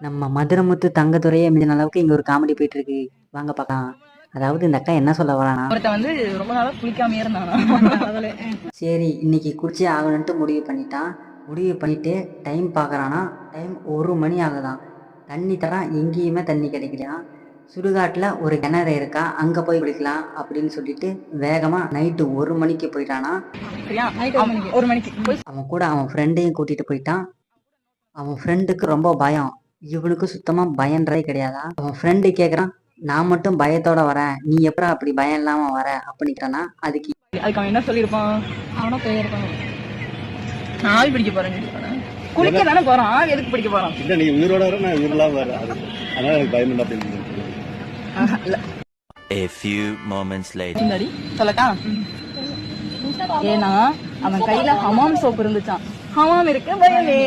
நம்ம மதுரமுத்து தங்கத்துறையே மீதின அளவுக்கு இங்கே ஒரு காமெடி போயிட்டு இருக்கு. வாங்க பார்க்கலாம். அதாவது இந்த அக்கா என்ன சொல்ல வரானா, ஒருத்தன் வந்து ரொம்ப நாளா குளிக்காம இருந்தானா. சரி இன்னைக்கு குடிச்சே ஆகணுன்ட்டு முடிவு பண்ணிட்டான். முடிவு பண்ணிட்டு டைம் பார்க்குறானா, டைம் 1 மணி ஆகுதான். தண்ணி தரான், எங்கேயுமே தண்ணி கிடைக்கலையாம். சுடுகாட்டில் ஒரு கிணறு இருக்கா, அங்கே போய் குளிக்கலாம் அப்படின்னு சொல்லிட்டு வேகமாக நைட்டு 1 மணிக்கு போயிட்டானா. ஒரு மணிக்கு அவன் கூட அவன் ஃப்ரெண்டையும் கூட்டிகிட்டு போயிட்டான். அவன் ஃப்ரெண்டுக்கு ரொம்ப பயம். இவனுக்கு சுத்தமாக பயன்றதே கிடையாதா. அவன் ஃப்ரெண்டு கேட்குறான், நான் மட்டும் பயத்தோட வரேன், நீ எப்படா அப்படி பயம் இல்லாமல் வர அப்படின்ட்டானா. அதுக்கு அவன் என்ன சொல்லியிருப்பான், அவனா போயிருப்பான், ஆவி பிடிக்க போறேன், குளிக்க தானே போறான், ஆவி எதுக்கு பிடிக்க போறான். இல்ல நீ உயிரோட வர, நான் உயிரெல்லாம் வர, அதனால எனக்கு பயம் இல்லை அப்படின்னு. A few moments later. சொல்லட்டா, ஏன்னா அவன் கையில ஹமாம் சோப்பு இருந்துச்சான். ஹமாம் இருக்கு பயமே.